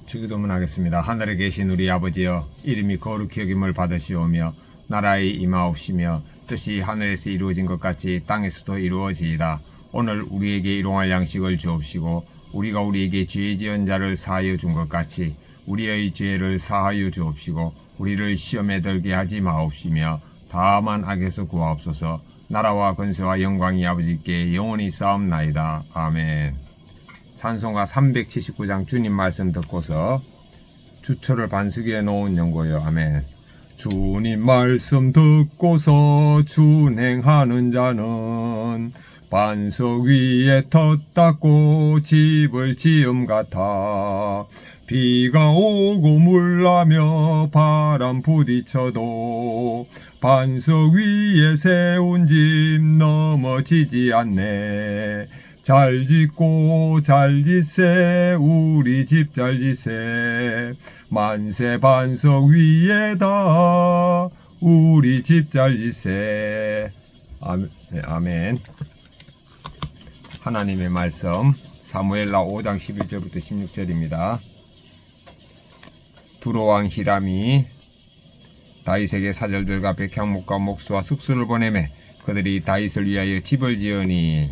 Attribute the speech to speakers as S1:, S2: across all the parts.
S1: 주기도문 하겠습니다. 하늘에 계신 우리 아버지여, 이름이 거룩히 여김을 받으시오며 나라의 임하옵시며 뜻이 하늘에서 이루어진 것 같이 땅에서도 이루어지이다. 오늘 우리에게 일용할 양식을 주옵시고 우리가 우리에게 죄 지은 자를 사하여 준 것 같이 우리의 죄를 사하여 주옵시고 우리를 시험에 들게 하지 마옵시며 다만 악에서 구하옵소서. 나라와 권세와 영광이 아버지께 영원히 싸움나이다. 아멘. 찬송가 379장 주님 말씀 듣고서 주초를 반석에 놓은 연고요. 아멘. 주님 말씀 듣고서 준행하는 자는 반석 위에 터닦고 집을 지음 같아. 비가 오고 물나며 바람 부딪혀도 반석 위에 세운 집 넘어지지 않네. 잘 짓고 잘 짓세 우리 집 잘 짓세 만세 반석 위에다 우리 집 잘 짓세. 아멘. 하나님의 말씀 사무엘라 5장 11절부터 16절입니다. 두로왕 히람이 다윗에게 사절들과 백향목과 목수와 숙수를 보내매 그들이 다윗을 위하여 집을 지으니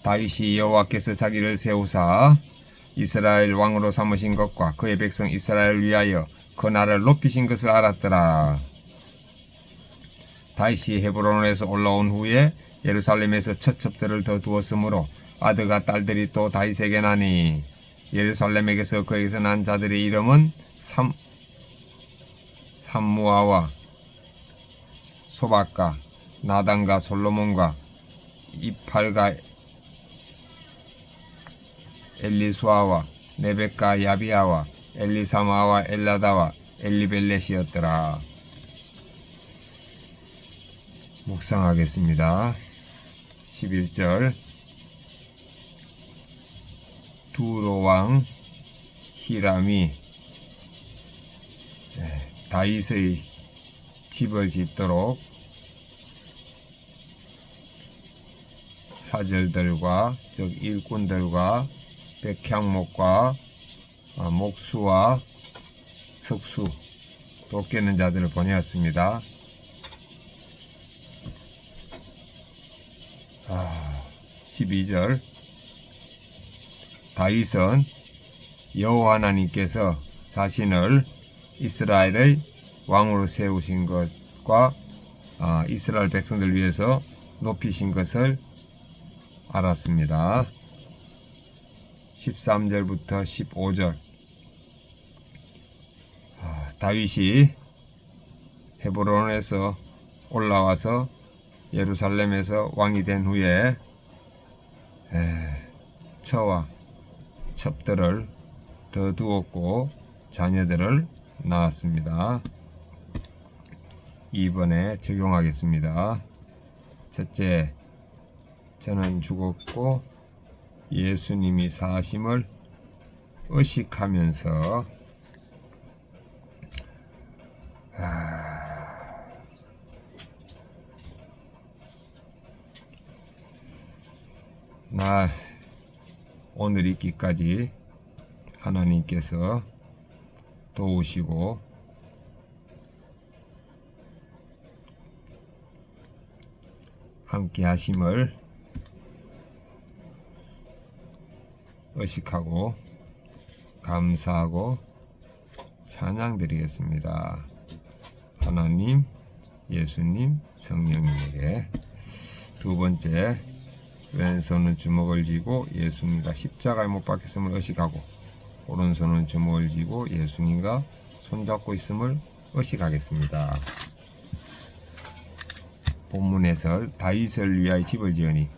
S1: 다윗이 여호와께서 자기를 세우사 이스라엘 왕으로 삼으신 것과 그의 백성 이스라엘을 위하여 그 나라를 높이신 것을 알았더라. 다윗이 헤브론에서 올라온 후에 예루살렘에서 첫 첩들을 더 두었으므로 아들과 딸들이 또 다윗에게 나니 예루살렘에게서 그에게서 난 자들의 이름은 삼무아와 소박과 나단과 솔로몬과 이팔과 엘리수아와 네벡과 야비아와 엘리사마와 엘라다와 엘리벨렛이었더라. 묵상하겠습니다. 11절 두로왕 히람이 다윗의 집을 짓도록 사절들과 즉 일꾼들과 백향목과 목수와 석수 돕겠는 자들을 보내었습니다. 12절 다윗은 여호와 하나님께서 자신을 이스라엘의 왕으로 세우신 것과 이스라엘 백성들 위해서 높이신 것을 알았습니다. 13절부터 15절 다윗이 헤브론에서 올라와서 예루살렘에서 왕이 된 후에 처와 첩들을 더 두었고 자녀들을 낳았습니다. 2번에 적용하겠습니다. 첫째, 저는 죽었고 예수님이 사심을 의식하면서 나 오늘 있기까지 하나님께서 도우시고 함께 하심을 의식하고 감사하고 찬양드리겠습니다. 하나님, 예수님, 성령님에게. 두 번째, 왼손은 주먹을 쥐고 예수님과 십자가에 못 박혔음을 의식하고 오른손은 주먹을 쥐고 예수님과 손잡고 있음을 의식하겠습니다. 본문 해설 다윗을 위하여 집을 지으니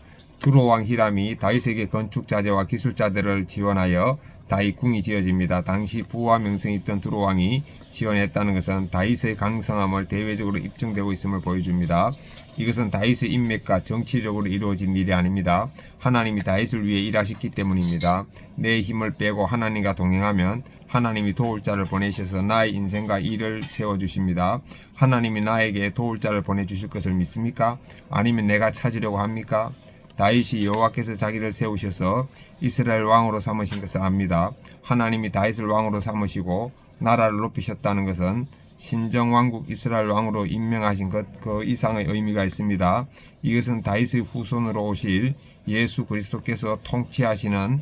S1: 두로왕 히람이 다윗에게 건축자재와 기술자들을 지원하여 다윗 궁이 지어집니다. 당시 부와 명성이 있던 두로왕이 지원했다는 것은 다윗의 강성함을 대외적으로 입증되고 있음을 보여줍니다. 이것은 다윗의 인맥과 정치력으로 이루어진 일이 아닙니다. 하나님이 다윗을 위해 일하셨기 때문입니다. 내 힘을 빼고 하나님과 동행하면 하나님이 도울 자를 보내셔서 나의 인생과 일을 세워주십니다. 하나님이 나에게 도울 자를 보내주실 것을 믿습니까? 아니면 내가 찾으려고 합니까? 다윗이 여호와께서 자기를 세우셔서 이스라엘 왕으로 삼으신 것을 압니다. 하나님이 다윗을 왕으로 삼으시고 나라를 높이셨다는 것은 신정왕국 이스라엘 왕으로 임명하신 것 그 이상의 의미가 있습니다. 이것은 다윗의 후손으로 오실 예수 그리스도께서 통치하시는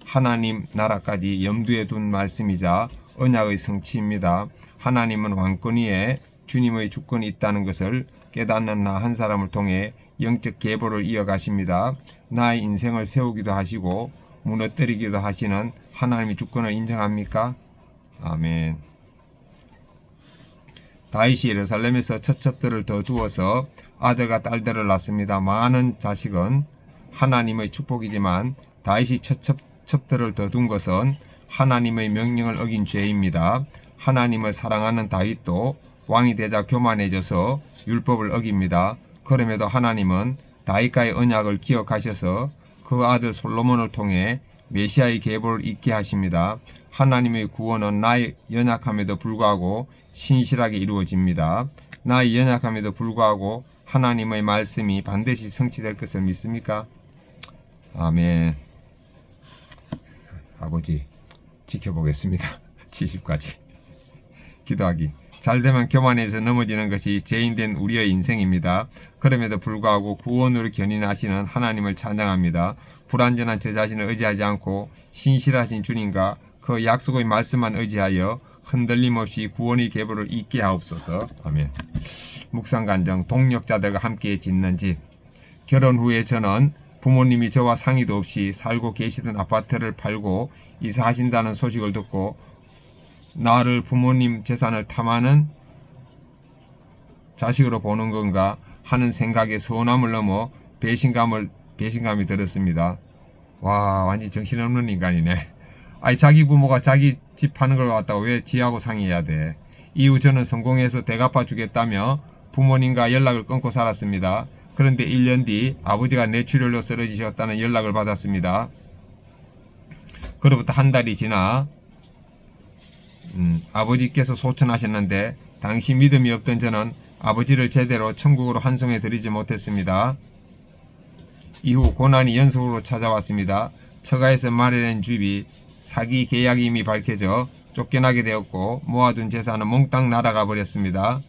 S1: 하나님 나라까지 염두에 둔 말씀이자 언약의 성취입니다. 하나님은 왕권 위에 주님의 주권이 있다는 것을 깨닫는 나 한 사람을 통해 영적 계보를 이어가십니다. 나의 인생을 세우기도 하시고 무너뜨리기도 하시는 하나님의 주권을 인정합니까? 아멘. 다윗이 예루살렘에서 처첩들을 더 두어서 아들과 딸들을 낳습니다. 많은 자식은 하나님의 축복이지만 다윗이 처첩들을 더 둔 것은 하나님의 명령을 어긴 죄입니다. 하나님을 사랑하는 다윗도 왕이 되자 교만해져서 율법을 어깁니다. 그럼에도 하나님은 다윗과의 언약을 기억하셔서 그 아들 솔로몬을 통해 메시아의 계보를 잇게 하십니다. 하나님의 구원은 나의 연약함에도 불구하고 신실하게 이루어집니다. 나의 연약함에도 불구하고 하나님의 말씀이 반드시 성취될 것을 믿습니까? 아멘. 아버지 지켜보겠습니다. 70까지 기도하기. 잘되면 교만해서 넘어지는 것이 죄인된 우리의 인생입니다. 그럼에도 불구하고 구원으로 견인하시는 하나님을 찬양합니다. 불완전한 저 자신을 의지하지 않고 신실하신 주님과 그 약속의 말씀만 의지하여 흔들림 없이 구원의 계보를 잇게 하옵소서. 아멘. 묵상간정. 동력자들과 함께 짓는 집. 결혼 후에 저는 부모님이 저와 상의도 없이 살고 계시던 아파트를 팔고 이사하신다는 소식을 듣고 나를 부모님 재산을 탐하는 자식으로 보는 건가 하는 생각에 서운함을 넘어 배신감이 들었습니다. 와, 완전 정신없는 인간이네. 아니, 자기 부모가 자기 집 파는 걸 갖다가 왜 지하고 상의해야 돼? 이후 저는 성공해서 대갚아 주겠다며 부모님과 연락을 끊고 살았습니다. 그런데 1년 뒤 아버지가 뇌출혈로 쓰러지셨다는 연락을 받았습니다. 그로부터 한 달이 지나 아버지께서 소천하셨는데 당시 믿음이 없던 저는 아버지를 제대로 천국으로 환송해 드리지 못했습니다. 이후 고난이 연속으로 찾아왔습니다. 처가에서 마련한 집이 사기 계약임이 밝혀져 쫓겨나게 되었고 모아둔 재산은 몽땅 날아가 버렸습니다.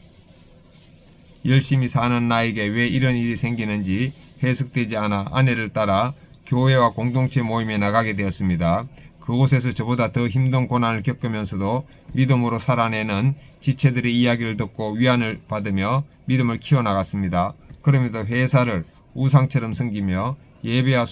S1: 열심히 사는 나에게 왜 이런 일이 생기는지 해석되지 않아 아내를 따라 교회와 공동체 모임에 나가게 되었습니다. 그곳에서 저보다 더 힘든 고난을 겪으면서도 믿음으로 살아내는 지체들의 이야기를 듣고 위안을 받으며 믿음을 키워나갔습니다. 그럼에도 회사를 우상처럼 섬기며 예배와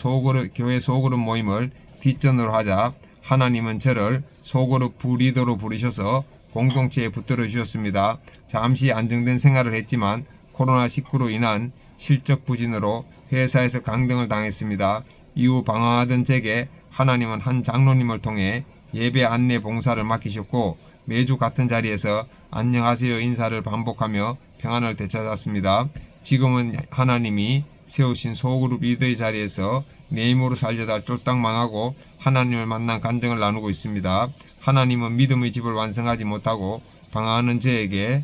S1: 교회 소그룹 모임을 뒷전으로 하자 하나님은 저를 소그룹 부리더로 부르셔서 공동체에 붙들어 주셨습니다. 잠시 안정된 생활을 했지만 코로나19로 인한 실적 부진으로 회사에서 강등을 당했습니다. 이후 방황하던 제게 하나님은 한 장로님을 통해 예배 안내 봉사를 맡기셨고 매주 같은 자리에서 안녕하세요 인사를 반복하며 평안을 되찾았습니다. 지금은 하나님이 세우신 소그룹 리더의 자리에서 내 힘으로 살려다 쫄딱 망하고 하나님을 만난 간증을 나누고 있습니다. 하나님은 믿음의 집을 완성하지 못하고 방황하는 저에게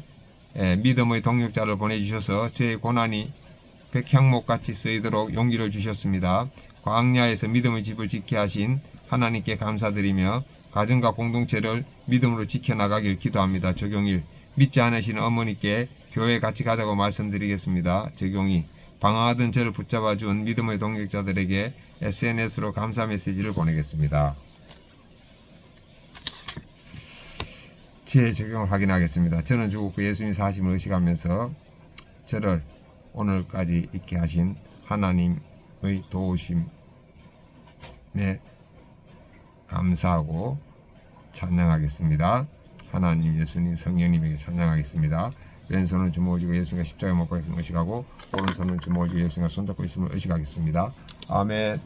S1: 믿음의 동력자를 보내주셔서 저의 고난이 백향목같이 쓰이도록 용기를 주셨습니다. 광야에서 믿음의 집을 지켜 하신 하나님께 감사드리며 가정과 공동체를 믿음으로 지켜나가길 기도합니다. 적용일. 믿지 않으시는 어머니께 교회에 같이 가자고 말씀드리겠습니다. 적용이. 방황하던 저를 붙잡아준 믿음의 동력자들에게 SNS로 감사 메시지를 보내겠습니다. 지혜 적용을 확인하겠습니다. 저는 죽었고 예수님 사심을 의식하면서 저를 오늘까지 있게 하신 하나님의 도우심에 감사하고 찬양하겠습니다. 하나님, 예수님, 성령님에게 찬양하겠습니다. 왼손은 주먹을 쥐고 예수가 십자가에 못 박혔음을 의식하고 오른손은 주먹을 쥐고 예수가 손잡고 있음을 의식하겠습니다. 아멘.